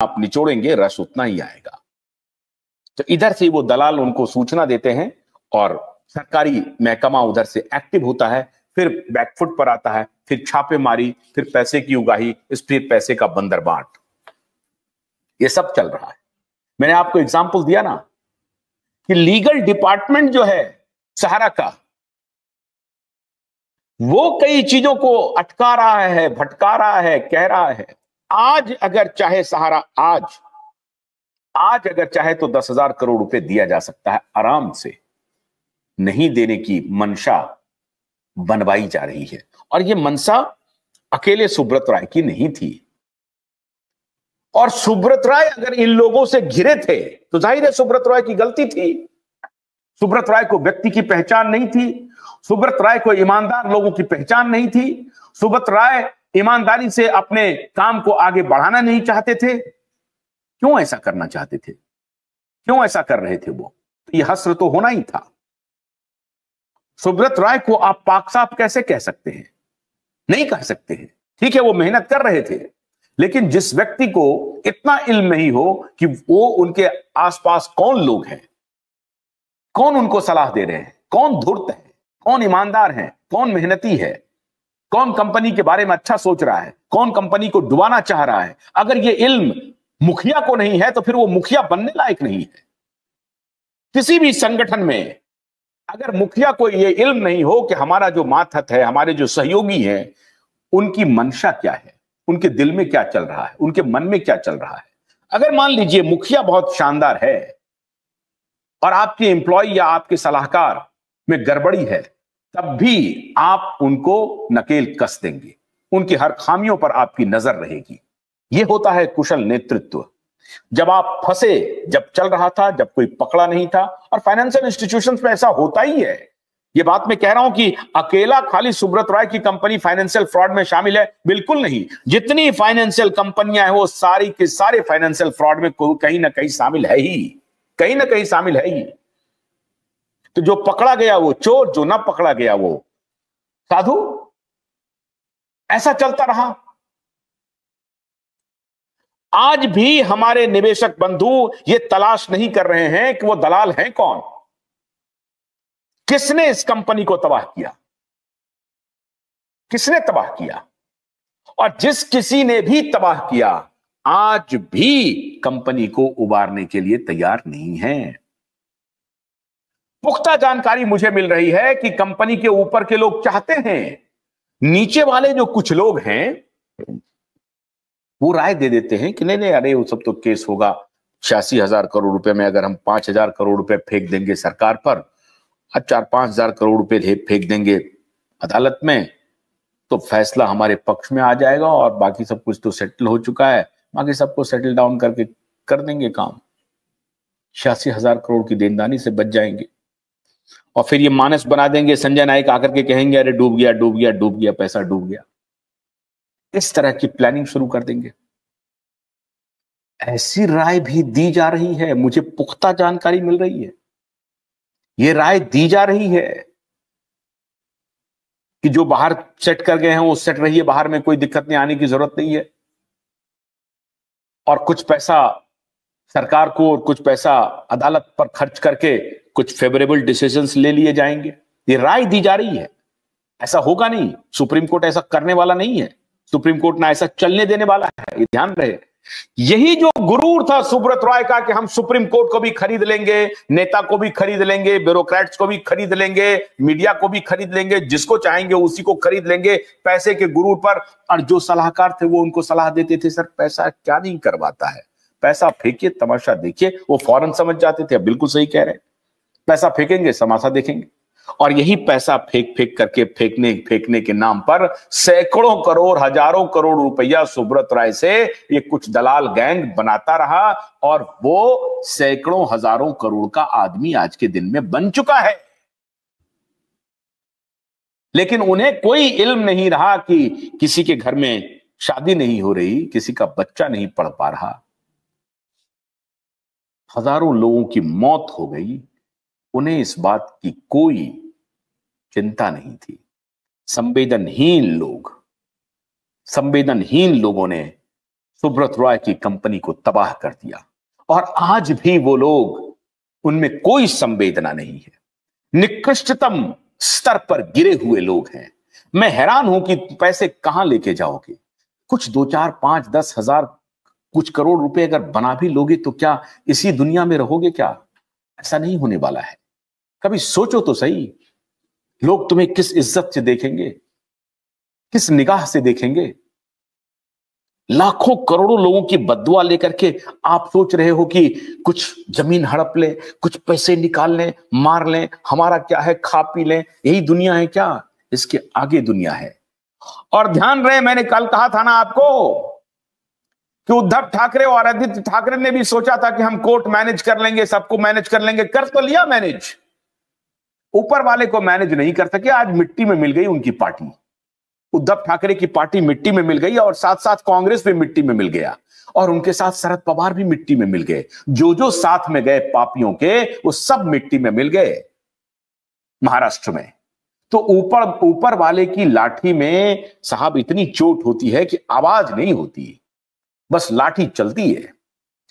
आप निचोड़ेंगे रस उतना ही आएगा। तो इधर से वो दलाल उनको सूचना देते हैं और सरकारी महकमा उधर से एक्टिव होता है, फिर बैकफुट पर आता है, फिर छापेमारी, फिर पैसे की उगाही, फिर पैसे का बंदरबाट। ये सब चल रहा है। मैंने आपको एग्जांपल दिया ना कि लीगल डिपार्टमेंट जो है सहारा का, वो कई चीजों को अटका रहा है, भटका रहा है, कह रहा है आज अगर चाहे सहारा आज अगर चाहे तो 10,000 करोड़ रुपए दिया जा सकता है आराम से। नहीं देने की मंशा बनवाई जा रही है, और यह मंशा अकेले सुब्रत राय की नहीं थी। और सुब्रत राय अगर इन लोगों से घिरे थे तो जाहिर है सुब्रत राय की गलती थी। सुब्रत राय को व्यक्ति की पहचान नहीं थी, सुब्रत राय को ईमानदार लोगों की पहचान नहीं थी, सुब्रत राय ईमानदारी से अपने काम को आगे बढ़ाना नहीं चाहते थे। क्यों ऐसा करना चाहते थे, क्यों ऐसा कर रहे थे वो? तो यह हस्र तो होना ही था। सुब्रत राय को आप पाक साफ कैसे कह सकते हैं? नहीं कह सकते हैं। ठीक है, वो मेहनत कर रहे थे, लेकिन जिस व्यक्ति को इतना इल्म नहीं हो कि वो उनके आसपास कौन लोग हैं, कौन उनको सलाह दे रहे हैं, कौन धूर्त है, कौन ईमानदार है, कौन मेहनती है, कौन कंपनी के बारे में अच्छा सोच रहा है, कौन कंपनी को डुबाना चाह रहा है, अगर ये इल्म मुखिया को नहीं है तो फिर वो मुखिया बनने लायक नहीं है। किसी भी संगठन में अगर मुखिया को ये इल्म नहीं हो कि हमारा जो मातहत है, हमारे जो सहयोगी हैं, उनकी मंशा क्या है, उनके दिल में क्या चल रहा है, उनके मन में क्या चल रहा है। अगर मान लीजिए मुखिया बहुत शानदार है और आपके एम्प्लॉय या आपके सलाहकार में गड़बड़ी है, तब भी आप उनको नकेल कस देंगे, उनकी हर खामियों पर आपकी नजर रहेगी। यह होता है कुशल नेतृत्व। जब आप फंसे, जब चल रहा था, जब कोई पकड़ा नहीं था, और फाइनेंशियल इंस्टीट्यूशंस में ऐसा होता ही है। यह बात मैं कह रहा हूं कि अकेला खाली सुब्रत राय की कंपनी फाइनेंशियल फ्रॉड में शामिल है, बिल्कुल नहीं। जितनी फाइनेंशियल कंपनियां हैं वो सारी के सारे फाइनेंशियल फ्रॉड में कहीं ना कहीं शामिल है ही, कहीं ना कहीं शामिल है ही। तो जो पकड़ा गया वो चोर, जो ना पकड़ा गया वो साधु। ऐसा चलता रहा। आज भी हमारे निवेशक बंधु ये तलाश नहीं कर रहे हैं कि वो दलाल हैं कौन, किसने इस कंपनी को तबाह किया, किसने तबाह किया। और जिस किसी ने भी तबाह किया आज भी कंपनी को उबारने के लिए तैयार नहीं है। पुख्ता जानकारी मुझे मिल रही है कि कंपनी के ऊपर के लोग चाहते हैं, नीचे वाले जो कुछ लोग हैं वो राय दे देते हैं कि नहीं नहीं, अरे वो सब तो केस होगा, 86,000 करोड़ रुपए में अगर हम 5,000 करोड़ रुपए फेंक देंगे सरकार पर, 4-5,000 करोड़ रुपए फेंक देंगे अदालत में, तो फैसला हमारे पक्ष में आ जाएगा और बाकी सब कुछ तो सेटल हो चुका है, बाकी सबको सेटल डाउन करके कर देंगे काम, 86,000 करोड़ की देनदानी से बच जाएंगे। और फिर ये मानस बना देंगे, संजय नायक आकर के कहेंगे अरे डूब गया डूब गया डूब गया, पैसा डूब गया। इस तरह की प्लानिंग शुरू कर देंगे। ऐसी राय भी दी जा रही है, मुझे पुख्ता जानकारी मिल रही है, यह राय दी जा रही है कि जो बाहर सेट कर गए हैं वो सेट रही है, बाहर में कोई दिक्कत नहीं, आने की जरूरत नहीं है। और कुछ पैसा सरकार को और कुछ पैसा अदालत पर खर्च करके कुछ फेवरेबल डिसीजंस ले लिए जाएंगे। ये राय दी जा रही है, ऐसा होगा नहीं। सुप्रीम कोर्ट ऐसा करने वाला नहीं है, सुप्रीम कोर्ट ना ऐसा चलने देने वाला है, ये ध्यान रहे। यही जो गुरूर था सुब्रत राय का कि हम सुप्रीम कोर्ट को भी खरीद लेंगे, नेता को भी खरीद लेंगे, ब्यूरोक्रेट्स को भी खरीद लेंगे, मीडिया को भी खरीद लेंगे, जिसको चाहेंगे उसी को खरीद लेंगे, पैसे के गुरूर पर। और जो सलाहकार थे वो उनको सलाह देते थे, सर पैसा क्या नहीं करवाता है, पैसा फेंकिए तमाशा देखिए, वो फौरन समझ जाते थे। बिल्कुल सही कह रहे हैं, पैसा फेंकेंगे तमाशा देखेंगे। और यही पैसा फेंक फेंक करके फेंकने के नाम पर सैकड़ों करोड़, हजारों करोड़ रुपया सुब्रत राय से ये कुछ दलाल गैंग बनाता रहा, और वो सैकड़ों हजारों करोड़ का आदमी आज के दिन में बन चुका है। लेकिन उन्हें कोई इल्म नहीं रहा कि किसी के घर में शादी नहीं हो रही, किसी का बच्चा नहीं पढ़ पा रहा, हजारों लोगों की मौत हो गई, उन्हें इस बात की कोई चिंता नहीं थी। संवेदनहीन लोगों ने सुब्रत रॉय की कंपनी को तबाह कर दिया, और आज भी वो लोग, उनमें कोई संवेदना नहीं है, निकृष्टतम स्तर पर गिरे हुए लोग हैं। मैं हैरान हूं कि पैसे कहां लेके जाओगे? कुछ 2, 4, 5, 10 हजार, कुछ करोड़ रुपए अगर बना भी लोगे तो क्या इसी दुनिया में रहोगे? क्या ऐसा नहीं होने वाला है। कभी सोचो तो सही, लोग तुम्हें किस इज्जत से देखेंगे, किस निगाह से देखेंगे? लाखों करोड़ों लोगों की बद्दुआ लेकर के आप सोच रहे हो कि कुछ जमीन हड़प लें, कुछ पैसे निकाल लें, मार लें, हमारा क्या है, खा पी लें, यही दुनिया है क्या? इसके आगे दुनिया है। और ध्यान रहे, मैंने कल कहा था ना आपको कि उद्धव ठाकरे और आदित्य ठाकरे ने भी सोचा था कि हम कोर्ट मैनेज कर लेंगे, सबको मैनेज कर लेंगे, कर तो लिया मैनेज, ऊपर वाले को मैनेज नहीं कर सके। आज मिट्टी में मिल गई उनकी पार्टी, उद्धव ठाकरे की पार्टी मिट्टी में मिल गई, और साथ साथ कांग्रेस भी मिट्टी में मिल गया, और उनके साथ शरद पवार भी मिट्टी में मिल गए। जो जो साथ में गए पापियों के, वो सब मिट्टी में मिल गए महाराष्ट्र में। तो ऊपर वाले की लाठी में साहब इतनी चोट होती है कि आवाज नहीं होती, बस लाठी चलती है।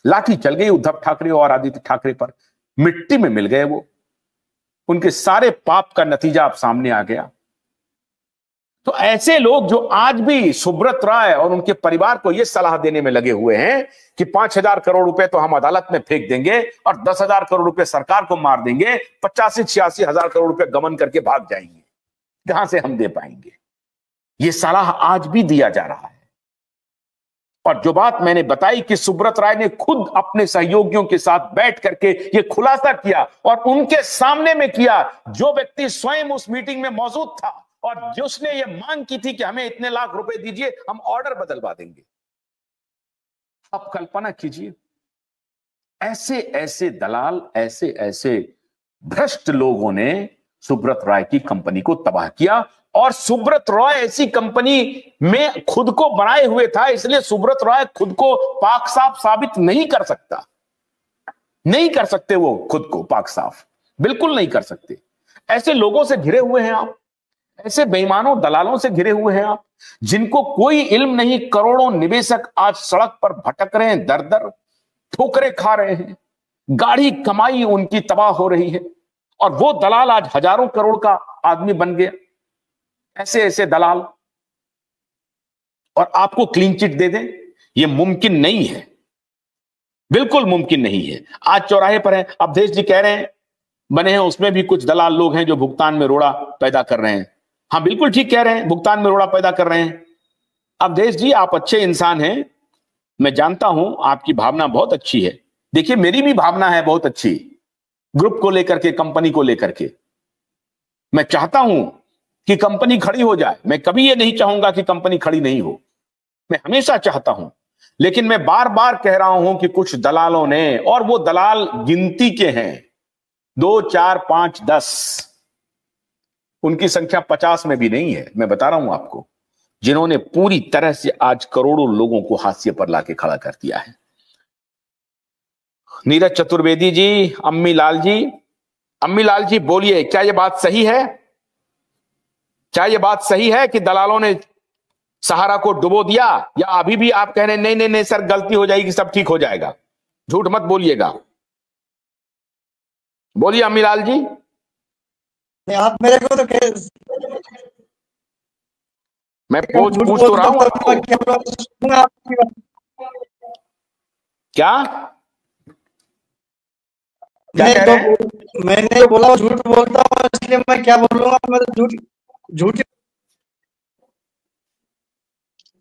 लाठी चल गई उद्धव ठाकरे और आदित्य ठाकरे पर, मिट्टी में मिल गए वो, उनके सारे पाप का नतीजा अब सामने आ गया। तो ऐसे लोग जो आज भी सुब्रत राय और उनके परिवार को यह सलाह देने में लगे हुए हैं कि 5,000 करोड़ रुपए तो हम अदालत में फेंक देंगे और 10,000 करोड़ रुपए सरकार को मार देंगे, 85-86 हजार करोड़ रुपए गबन करके भाग जाएंगे, कहां से हम दे पाएंगे? यह सलाह आज भी दिया जा रहा है। और जो बात मैंने बताई कि सुब्रत राय ने खुद अपने सहयोगियों के साथ बैठ करके यह खुलासा किया, और उनके सामने में किया, जो व्यक्ति स्वयं उस मीटिंग में मौजूद था और जिसने ये मांग की थी कि हमें इतने लाख रुपए दीजिए, हम ऑर्डर बदलवा देंगे। आप कल्पना कीजिए, ऐसे ऐसे दलाल, ऐसे ऐसे भ्रष्ट लोगों ने सुब्रत राय की कंपनी को तबाह किया। और सुब्रत रॉय ऐसी कंपनी में खुद को बनाए हुए था, इसलिए सुब्रत रॉय खुद को पाक साफ साबित नहीं कर सकता, नहीं कर सकते वो खुद को पाक साफ, बिल्कुल नहीं कर सकते। ऐसे लोगों से घिरे हुए हैं आप, ऐसे बेईमानों दलालों से घिरे हुए हैं आप, जिनको कोई इल्म नहीं। करोड़ों निवेशक आज सड़क पर भटक रहे हैं, दर दर ठोकरें खा रहे हैं, गाढ़ी कमाई उनकी तबाह हो रही है, और वो दलाल आज हजारों करोड़ का आदमी बन गया। ऐसे ऐसे दलाल, और आपको क्लीन चिट दे दें, यह मुमकिन नहीं है, बिल्कुल मुमकिन नहीं है। आज चौराहे पर है, अवधेश जी कह रहे हैं बने हैं, उसमें भी कुछ दलाल लोग हैं जो भुगतान में रोड़ा पैदा कर रहे हैं। हाँ बिल्कुल ठीक कह रहे हैं, भुगतान में रोड़ा पैदा कर रहे हैं। अवधेश जी आप अच्छे इंसान हैं, मैं जानता हूं आपकी भावना बहुत अच्छी है। देखिए मेरी भी भावना है बहुत अच्छी, ग्रुप को लेकर के, कंपनी को लेकर के। मैं चाहता हूं कि कंपनी खड़ी हो जाए, मैं कभी ये नहीं चाहूंगा कि कंपनी खड़ी नहीं हो, मैं हमेशा चाहता हूं। लेकिन मैं बार बार कह रहा हूं कि कुछ दलालों ने, और वो दलाल गिनती के हैं, 2, 4, 5, 10, उनकी संख्या 50 में भी नहीं है, मैं बता रहा हूं आपको, जिन्होंने पूरी तरह से आज करोड़ों लोगों को हाशिए पर लाके खड़ा कर दिया है। नीरज चतुर्वेदी जी, अम्मी लाल जी बोलिए, क्या यह बात सही है? क्या यह बात सही है कि दलालों ने सहारा को डुबो दिया, या अभी भी आप कह रहे हैं नहीं नहीं नहीं सर गलती हो जाएगी, सब ठीक हो जाएगा? झूठ मत बोलिएगा, बोलिए अम्मी लाल जी। आप मेरे को तो मैं पूछ तो रहा हूं आपको। क्या क्या कह रहे हैं? मैंने बोला झूठ बोलता हूँ, इसलिए मैं क्या बोलूंगा, मैं तो झूठ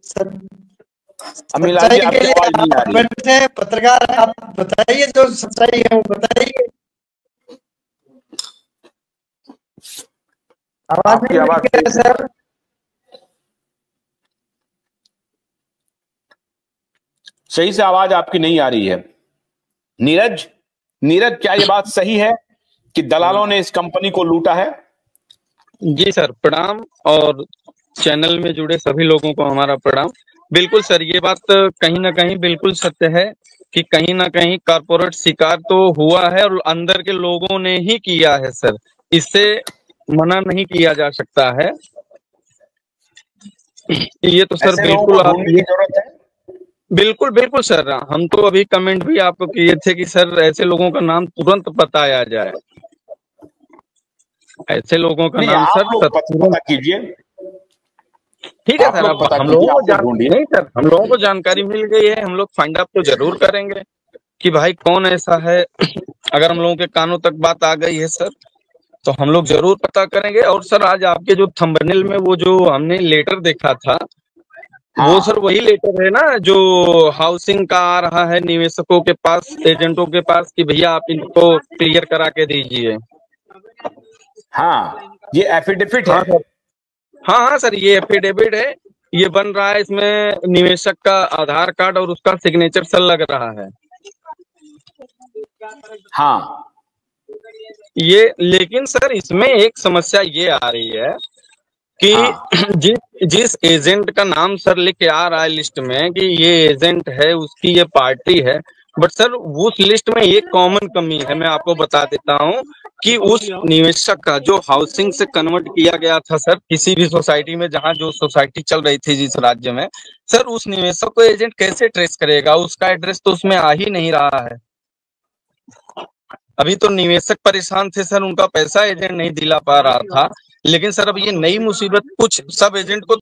सच्चाई के लिए आप बैठे हैं, पत्रकार, आप बताइए जो सच्चाई है वो बताइए। आवाज नहीं आ रही है सर। सही से आवाज आपकी नहीं आ रही है। नीरज, क्या ये बात सही है कि दलालों ने इस कंपनी को लूटा है? जी सर, प्रणाम, और चैनल में जुड़े सभी लोगों को हमारा प्रणाम। बिल्कुल सर, ये बात कहीं ना कहीं बिल्कुल सत्य है कि कहीं ना कहीं कारपोरेट शिकार तो हुआ है, और अंदर के लोगों ने ही किया है सर, इससे मना नहीं किया जा सकता है। ये तो सर बिल्कुल आप जरूरत है, बिल्कुल बिल्कुल सर, हम तो अभी कमेंट भी आपको किए थे कि सर ऐसे लोगों का नाम तुरंत बताया जाए, ऐसे लोगों का नहीं, नाम आप सर लोग पता कीजिए, ठीक है आप सर। लोग अब पता हम कीजिए, लोगों को आप लोग ढूंढिए। नहीं सर, हम लोगों को जानकारी मिल गई है, हम लोग फाइंड आउट तो जरूर करेंगे कि भाई कौन ऐसा है। अगर हम लोगों के कानों तक बात आ गई है सर, तो हम लोग जरूर पता करेंगे। और सर आज आपके जो थंबनेल में वो जो हमने लेटर देखा था, वो सर हाँ वही लेटर है ना जो हाउसिंग का आ रहा है निवेशकों के पास, एजेंटों के पास, कि भैया आप इनको क्लियर करा के दीजिए। हाँ, ये एफिडेविट है। हाँ सर, हाँ हाँ सर, ये एफिडेविट है, ये बन रहा है, इसमें निवेशक का आधार कार्ड और उसका सिग्नेचर सर लग रहा है हाँ ये। लेकिन सर इसमें एक समस्या ये आ रही है कि हाँ जिस एजेंट का नाम सर लेके आ रहा है लिस्ट में कि ये एजेंट है, उसकी ये पार्टी है, बट सर उस लिस्ट में एक कॉमन कमी है, मैं आपको बता देता हूँ कि उस निवेशक का जो हाउसिंग से कन्वर्ट किया गया था सर किसी भी सोसाइटी में, जहां जो सोसाइटी चल रही थी जिस राज्य में, सर उस निवेशक को एजेंट कैसे ट्रेस करेगा? उसका एड्रेस तो उसमें आ ही नहीं रहा है। अभी तो निवेशक परेशान थे सर, उनका पैसा एजेंट नहीं दिला पा रहा था, लेकिन सर अब ये नई मुसीबत कुछ सब एजेंट को